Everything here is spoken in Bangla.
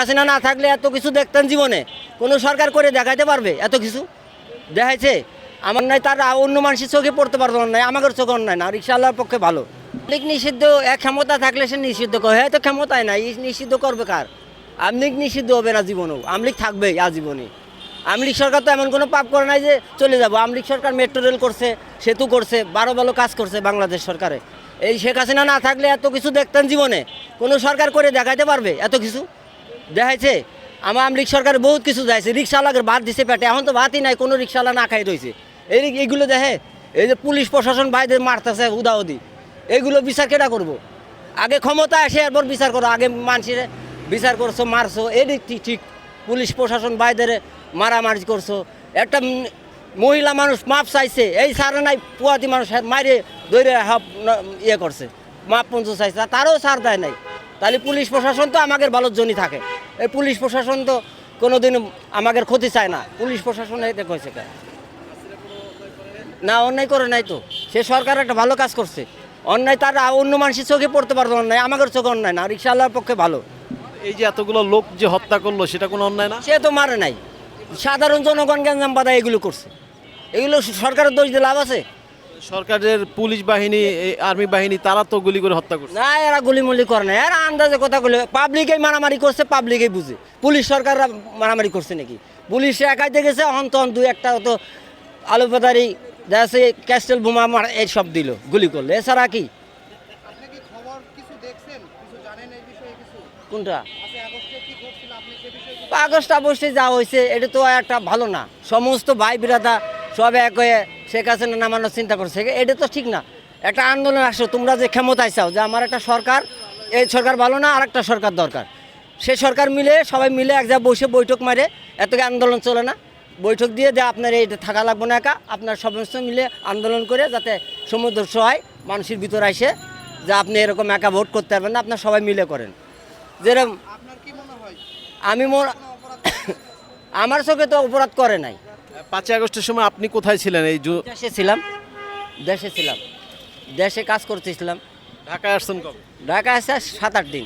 হাসিনা না থাকলে এত কিছু দেখতেন জীবনে, কোনো সরকার করে দেখাইতে পারবে? এত কিছু দেখাইছে আমার নাই, তার অন্য মানুষের চোখে পড়তে পারতো নাই, আমাদের চোখে অন্যায় না। রিক্সাওয়ালার পক্ষে ভালো। আমলিগ নিষিদ্ধ, এক ক্ষমতা থাকলে সে নিষিদ্ধ করে, হয়তো ক্ষমতায় নাই, নিষিদ্ধ করবে কার? আমলিগ নিষিদ্ধ হবে না জীবনেও, আমলিগ থাকবেই আজীবনে। আমলিগ সরকার তো এমন কোনো পাপ করে নাই যে চলে যাবো। আমলিগ সরকার মেট্রো রেল করছে, সেতু করছে, ভালো কাজ করছে বাংলাদেশ সরকারে। এই শেখ হাসিনা না থাকলে এত কিছু দেখতেন জীবনে, কোনো সরকার করে দেখাইতে পারবে? এত কিছু দেখাইছে। আমার আমলিগ সরকার বহুত কিছু যাইছে, রিক্সাওয়ালাকে ভাত দিছে পেটে, এখন তো ভাতই নাই, কোনো রিক্সাওয়ালা না খাই রয়েছে। এইগুলো দেখে, এই যে পুলিশ প্রশাসন ভাইদের মারতেছে উদাউদি, এইগুলো বিচার কেটা করবো? আগে ক্ষমতা আসে এরপর বিচার করো, আগে মানুষের বিচার করছো, মারছো, এদিক ঠিক। পুলিশ প্রশাসন ভাইদের মারামারি করছো, একটা মহিলা মানুষ মাপ চাইছে, এই সারে নাই, পুয়াতি মানুষ মাইরে ধরে হাফ ইয়ে করছে, মাপ পঞ্চ চাইছে, তারও সার দেয় নাই। তাহলে পুলিশ প্রশাসন তো আমাদের ভালোর জন্যই থাকে। এই পুলিশ প্রশাসন তো কোনোদিন আমাদের ক্ষতি চায় না। পুলিশ প্রশাসন এটা কইছে না, অন্যায় করে নাই তো। সে সরকার একটা ভালো কাজ করছে। অন্যায় তার অন্য মানুষের চোখে পড়তে পারতো অন্যায়, আমাদের চোখে অন্যায় না। রিক্সাওয়ালার পক্ষে ভালো। এই যে এতগুলো লোক যে হত্যা করলো সেটা কোনো অন্যায় না? সে তো মারে নাই, সাধারণ জনগণ গ্যাঞ্জাম বাধা এগুলো করছে। এগুলো সরকারের দোষ দিয়ে লাভ আছে? সরকারের পুলিশ বাহিনী, আর্মি বাহিনী তারা তো গুলি করে হত্যা করছে। না, এরা গুলিমুলি করে না, এরা আন্দাজে কথা বলে। পাবলিকেই মারামারি করছে, পাবলিকেই বুঝে। পুলিশ সরকাররা মারামারি করছে নাকি? পুলিশ একাই দেখেছে, অন্তন দুই একটা তো আলুপাতারি যাচ্ছে, ক্যাস্টেল বোমা এইসব দিল, গুলি করলো, এছাড়া কি? কোনটা? আগস্ট অবশ্যই যা হয়েছে এটা তো একটা ভালো না। সমস্ত ভাই বিরাদা সব এক হয়ে শেখ হাসিনা নামানোর চিন্তা করছে, এটা তো ঠিক না। একটা আন্দোলন আসো, তোমরা যে ক্ষমতায় চাও যে আমার একটা সরকার, এই সরকার ভালো না, আর একটা সরকার দরকার। সে সরকার মিলে, সবাই মিলে এক জায়গায় বসে বৈঠক মারে, এত আন্দোলন চলে না। বৈঠক দিয়ে যে আপনার এইটা থাকা লাগবে না একা, আপনার সমস্ত মিলে আন্দোলন করে যাতে সমুদ্র হয় মানুষের ভিতরে আসে যে আপনি এরকম একা ভোট করতে পারবেন না, আপনার সবাই মিলে করেন। যেরকম আমি আমার চোখে তো অপরাধ করে নাই। 5 আগস্টের সময় আপনি কোথায় ছিলেন? এই দেশে ছিলাম, দেশে কাজ করতেছিলাম। ঢাকায় আসছেন কবে? ঢাকা আসছে 7-8 দিন।